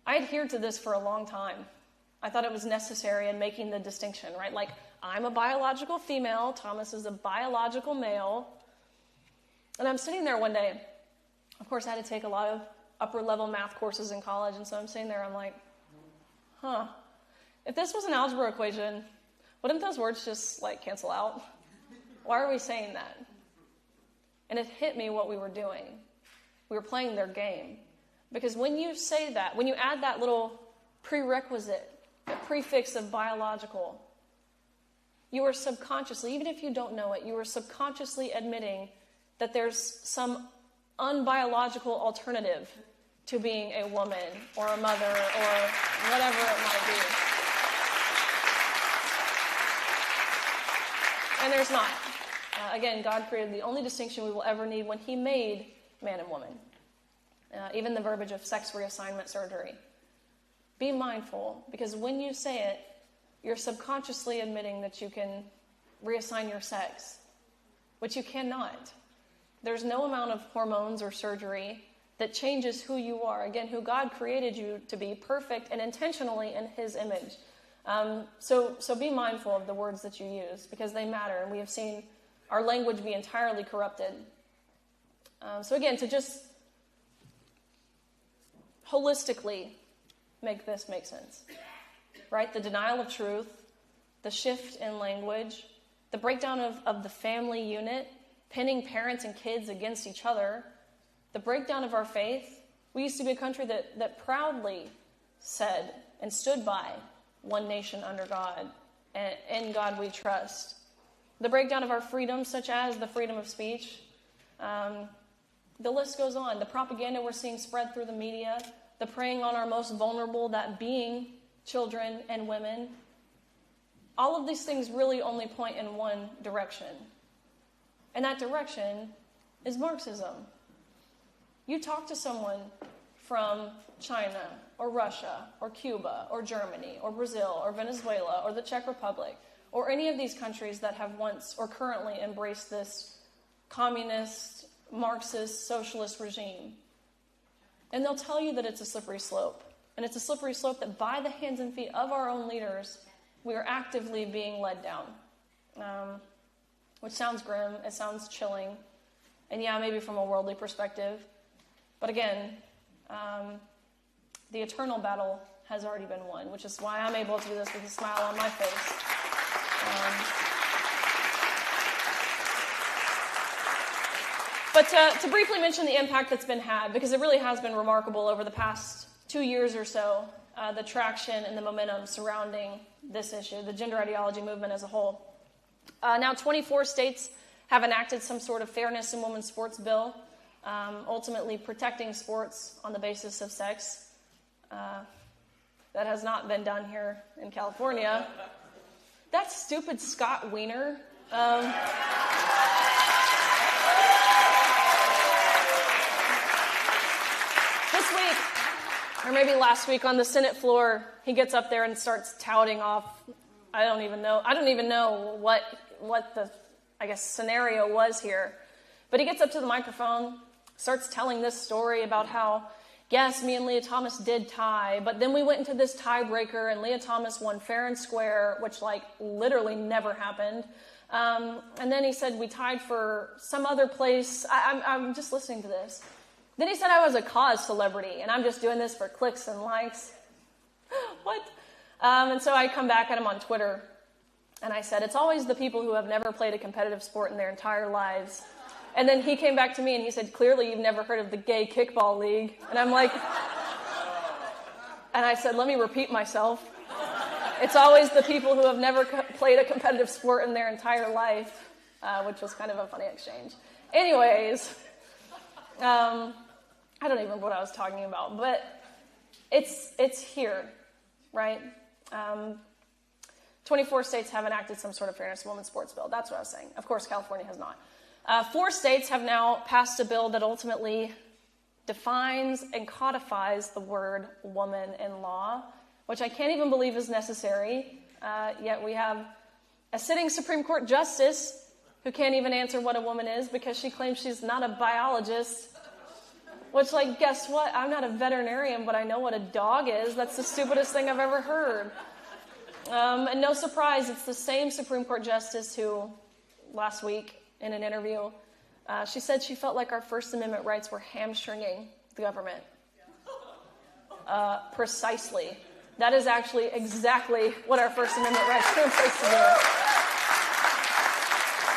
I adhered to this for a long time. I thought it was necessary in making the distinction, right? Like, I'm a biological female, Thomas is a biological male. And I'm sitting there one day. Of course, I had to take a lot of upper-level math courses in college, and so I'm sitting there, I'm like, if this was an algebra equation, wouldn't those words just, cancel out? Why are we saying that? And it hit me what we were doing. We were playing their game. Because when you say that, when you add that little prerequisite, the prefix of biological, you are subconsciously, even if you don't know it, you are subconsciously admitting that there's some unbiological alternative to being a woman or a mother or whatever it might be. And there's not. Again, God created the only distinction we will ever need when he made man and woman. Even the verbiage of sex reassignment surgery. Be mindful, because when you say it, you're subconsciously admitting that you can reassign your sex, which you cannot. There's no amount of hormones or surgery that changes who you are. Again, who God created you to be, perfect and intentionally in his image. So be mindful of the words that you use, because they matter, and we have seen our language be entirely corrupted. So again, to just holistically make this make sense, right? The denial of truth, the shift in language, the breakdown of the family unit, pinning parents and kids against each other, the breakdown of our faith. We used to be a country that proudly said and stood by one nation under God, and in God we trust. The breakdown of our freedoms, such as the freedom of speech. The list goes on. The propaganda we're seeing spread through the media, the preying on our most vulnerable, that being children and women. All of these things really only point in one direction. And that direction is Marxism. You talk to someone from China or Russia or Cuba or Germany or Brazil or Venezuela or the Czech Republic or any of these countries that have once or currently embraced this communist, Marxist, socialist regime. And they'll tell you that it's a slippery slope. And it's a slippery slope that by the hands and feet of our own leaders, we are actively being led down. Which sounds grim, it sounds chilling. And yeah, maybe from a worldly perspective. But again, the eternal battle has already been won, which is why I'm able to do this with a smile on my face. But to briefly mention the impact that's been had, because it really has been remarkable over the past 2 years or so, the traction and the momentum surrounding this issue, the gender ideology movement as a whole. Now 24 states have enacted some sort of fairness in women's sports bill, ultimately protecting sports on the basis of sex. That has not been done here in California. That stupid Scott Wiener. This week, or maybe last week on the Senate floor, he gets up there and starts touting off, I don't even know what the, scenario was here. But he gets up to the microphone, starts telling this story about how, yes, me and Leah Thomas did tie, but then we went into this tiebreaker and Leah Thomas won fair and square, which literally never happened. And then he said we tied for some other place. I'm just listening to this. Then he said I was a cause celebrity and I'm just doing this for clicks and likes. What? And so I come back at him on Twitter and I said, it's always the people who have never played a competitive sport in their entire lives. And then he came back to me and he said, clearly you've never heard of the gay kickball league. And I'm like, and I said, let me repeat myself. It's always the people who have never played a competitive sport in their entire life, which was kind of a funny exchange. Anyways, I don't even remember what I was talking about, but it's here, right? 24 states have enacted some sort of fairness in women's sports bill. That's what I was saying. Of course, California has not. 4 states have now passed a bill that ultimately defines and codifies the word woman in law, which I can't even believe is necessary. Yet we have a sitting Supreme Court justice who can't even answer what a woman is because she claims she's not a biologist. Which, guess what? I'm not a veterinarian, but I know what a dog is. That's the stupidest thing I've ever heard. And no surprise, it's the same Supreme Court justice who, last week, in an interview, she said she felt like our First Amendment rights were hamstringing the government. Precisely. That is actually exactly what our First Amendment rights are supposed to do.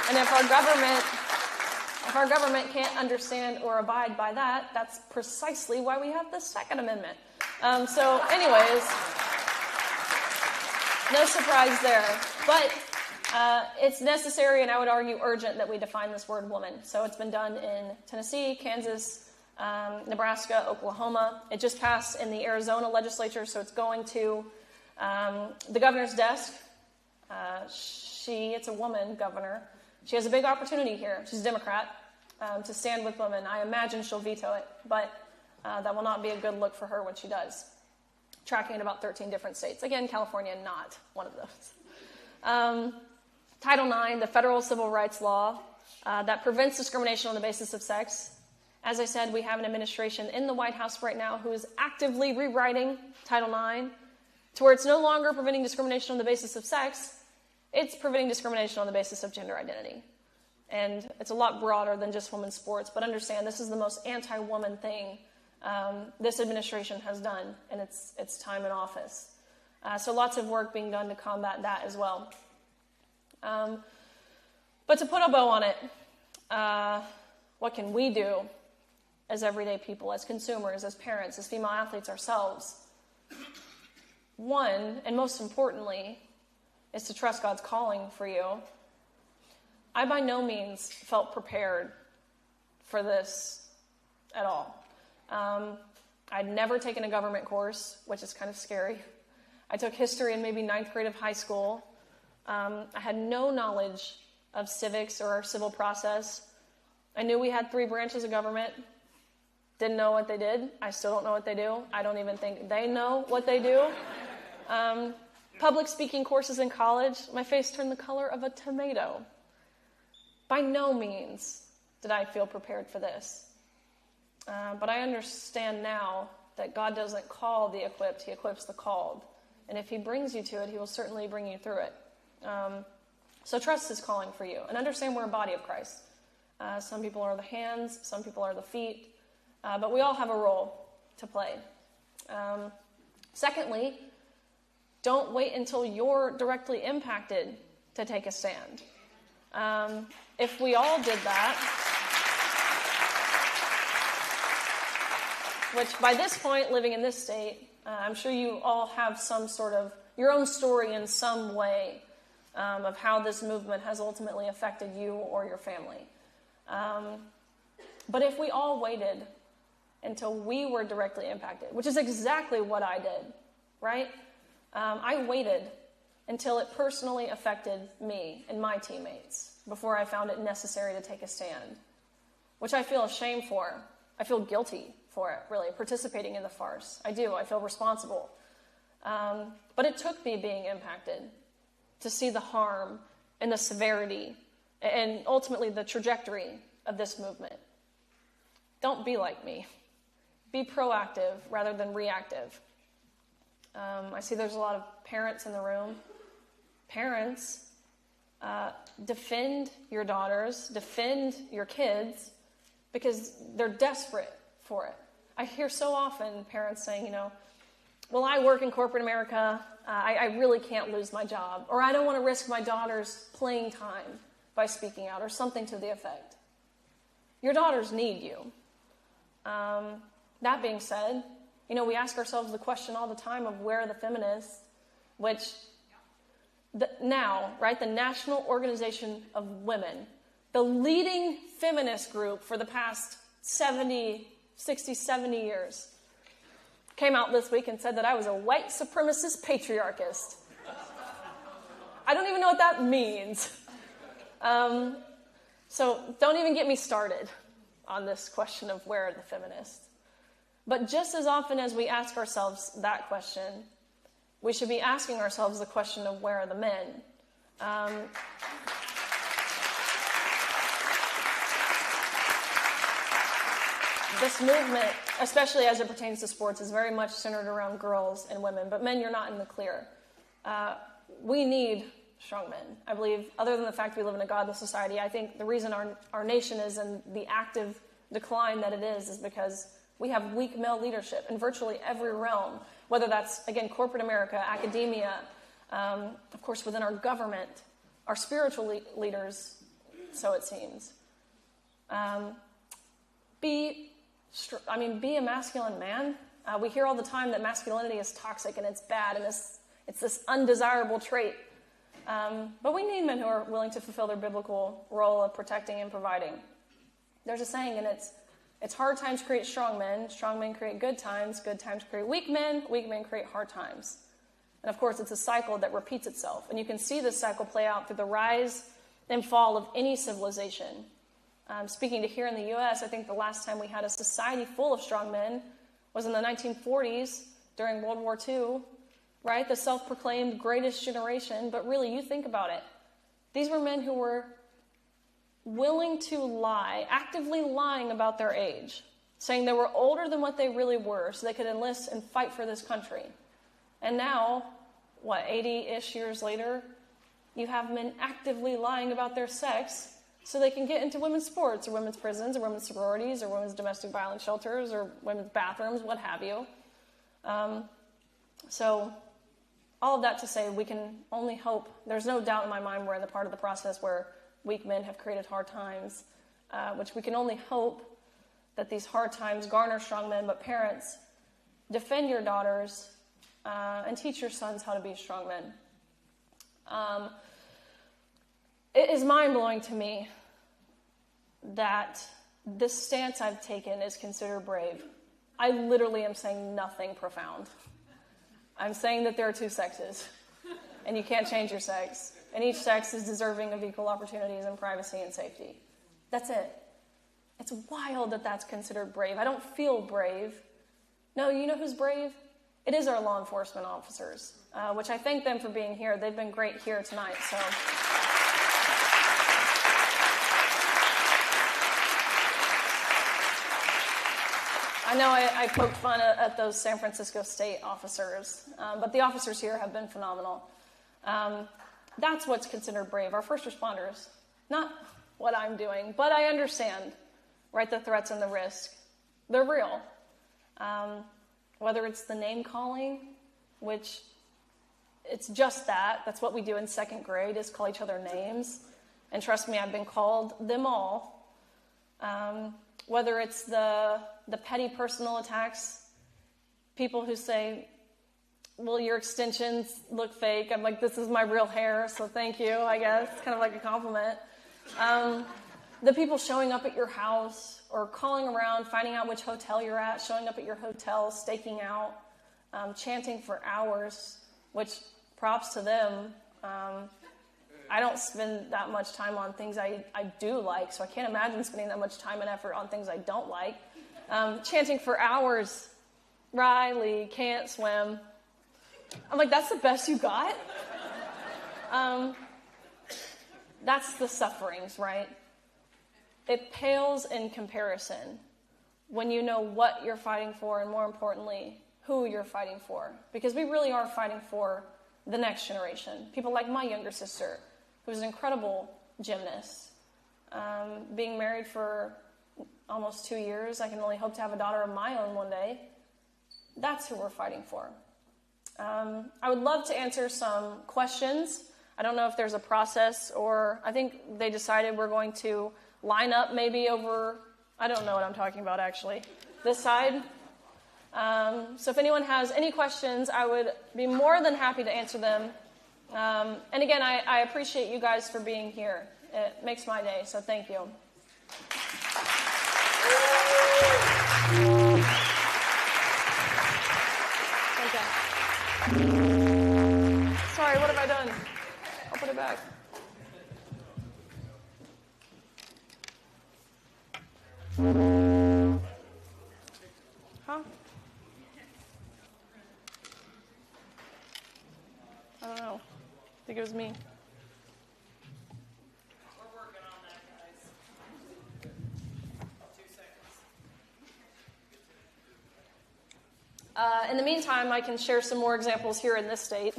And if our government can't understand or abide by that, that's precisely why we have the Second Amendment. So anyways, no surprise there. But it's necessary, and I would argue urgent, that we define this word woman. So it's been done in Tennessee, Kansas, Nebraska, Oklahoma. It just passed in the Arizona legislature, so it's going to the governor's desk. It's a woman governor. She has a big opportunity here. She's a Democrat, to stand with women. I imagine she'll veto it, but that will not be a good look for her when she does. Tracking in about 13 different states. Again, California, not one of those. Title IX, the federal civil rights law that prevents discrimination on the basis of sex. As I said, we have an administration in the White House right now who is actively rewriting Title IX to where it's no longer preventing discrimination on the basis of sex, it's preventing discrimination on the basis of gender identity. And it's a lot broader than just women's sports, but understand this is the most anti-woman thing this administration has done in its time in office. So lots of work being done to combat that as well. But to put a bow on it, what can we do as everyday people, as consumers, as parents, as female athletes ourselves? One, and most importantly, is to trust God's calling for you. I by no means felt prepared for this at all. I'd never taken a government course, which is kind of scary. I took history in maybe 9th grade of high school. I had no knowledge of civics or our civil process. I knew we had 3 branches of government. Didn't know what they did. I still don't know what they do. I don't even think they know what they do. Public speaking courses in college, my face turned the color of a tomato. By no means did I feel prepared for this. But I understand now that God doesn't call the equipped, he equips the called. And if he brings you to it, he will certainly bring you through it. So trust his calling for you and understand we're a body of Christ. Some people are the hands, some people are the feet, but we all have a role to play. Secondly, don't wait until you're directly impacted to take a stand. If we all did that, which by this point, living in this state, I'm sure you all have some sort of your own story in some way of how this movement has ultimately affected you or your family. But if we all waited until we were directly impacted, which is exactly what I did, right? I waited until it personally affected me and my teammates before I found it necessary to take a stand, which I feel ashamed for. I feel guilty for it, really, participating in the farce. I do. I feel responsible. But it took me being impacted to see the harm and the severity and ultimately the trajectory of this movement. Don't be like me. Be proactive rather than reactive. I see there's a lot of parents in the room. Parents, defend your daughters, defend your kids, because they're desperate for it. I hear so often parents saying, well, I work in corporate America. I really can't lose my job. Or I don't want to risk my daughter's playing time by speaking out, or something to the effect. Your daughters need you. That being said, we ask ourselves the question all the time of where are the feminists, which now, right, the National Organization of Women, the leading feminist group for the past 60, 70 years, came out this week and said that I was a white supremacist patriarchist. I don't even know what that means. So don't even get me started on this question of where are the feminists. But just as often as we ask ourselves that question, we should be asking ourselves the question of where are the men? This movement, especially as it pertains to sports, is very much centered around girls and women. But men, you're not in the clear. We need strong men. I believe, other than the fact we live in a godless society, I think the reason our nation is in the active decline that it is because we have weak male leadership in virtually every realm, whether that's, again, corporate America, academia, of course, within our government, our spiritual leaders, so it seems. Be a masculine man. We hear all the time that masculinity is toxic and it's bad and it's this undesirable trait. But we need men who are willing to fulfill their biblical role of protecting and providing. There's a saying, and it's hard times create strong men create good times create weak men create hard times. And of course, it's a cycle that repeats itself. And you can see this cycle play out through the rise and fall of any civilization. Speaking to here in the U.S., I think the last time we had a society full of strong men was in the 1940s during World War II, right? The self-proclaimed greatest generation. But really, you think about it. These were men who were willing to lie, actively lying about their age, saying they were older than what they really were so they could enlist and fight for this country. And now, 80-ish years later, you have men actively lying about their sex so they can get into women's sports or women's prisons or women's sororities or women's domestic violence shelters or women's bathrooms, what have you. So all of that to say, we can only hope. There's no doubt in my mind we're in the part of the process where weak men have created hard times, which we can only hope that these hard times garner strong men. But parents, defend your daughters and teach your sons how to be strong men. It is mind-blowing to me that this stance I've taken is considered brave. I literally am saying nothing profound. I'm saying that there are two sexes, and you can't change your sex, and each sex is deserving of equal opportunities and privacy and safety. That's it. It's wild that that's considered brave. I don't feel brave. No, you know who's brave? It is our law enforcement officers, which I thank them for being here. They've been great here tonight, so... I know I poked fun at those San Francisco State officers, but the officers here have been phenomenal. That's what's considered brave, our first responders. Not what I'm doing, but I understand, right, the threats and the risk. They're real. Whether it's the name calling, which it's just that. That's what we do in second grade, is call each other names. And trust me, I've been called them all. Whether it's the petty personal attacks, people who say, well, your extensions look fake. I'm like, this is my real hair, so thank you, I guess. It's kind of like a compliment. The people showing up at your house or calling around, finding out which hotel you're at, showing up at your hotel, staking out, chanting for hours, which props to them. I don't spend that much time on things I do like, so I can't imagine spending that much time and effort on things I don't like. Chanting for hours, Riley can't swim. I'm like, that's the best you got? That's the sufferings, right? It pales in comparison when you know what you're fighting for and, more importantly, who you're fighting for. Because we really are fighting for the next generation. People like my younger sister, who's an incredible gymnast. Being married for almost 2 years, I can only hope to have a daughter of my own one day. That's who we're fighting for. I would love to answer some questions. I don't know if there's a process, or I think they decided we're going to line up maybe over, I don't know what I'm talking about actually, this side. So if anyone has any questions, I would be more than happy to answer them. And again, I appreciate you guys for being here. It makes my day, so thank you. Okay. Sorry, what have I done? I'll put it back. Huh? I don't know. I think it was me. We're working on that, guys. 2 seconds. In the meantime, I can share some more examples here in this state.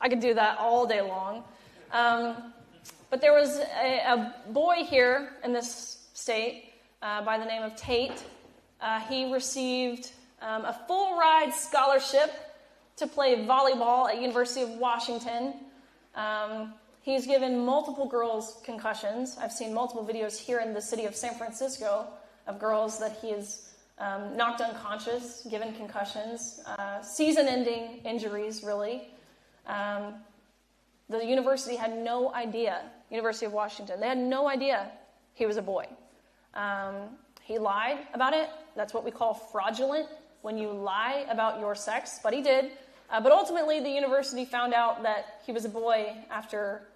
I could do that all day long. But there was a boy here in this state by the name of Tate. He received a full ride scholarship to play volleyball at University of Washington. He's given multiple girls concussions. I've seen multiple videos here in the city of San Francisco of girls that he has knocked unconscious, given concussions, season-ending injuries, really. The university had no idea, University of Washington, they had no idea he was a boy. He lied about it. That's what we call fraudulent, when you lie about your sex, but he did. But ultimately, the university found out that he was a boy after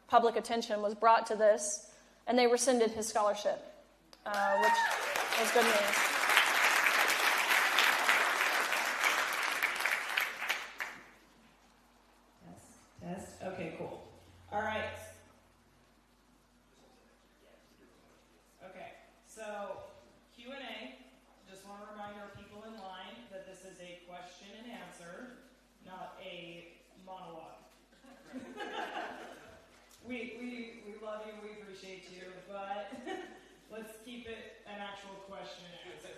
public attention was brought to this, and they rescinded his scholarship, which was good news. Test. Okay, cool. All right. Okay, so Q&A. Just want to remind our people in line that this is a question and answer, not a monologue. we love you, we appreciate you, but let's keep it an actual question and answer.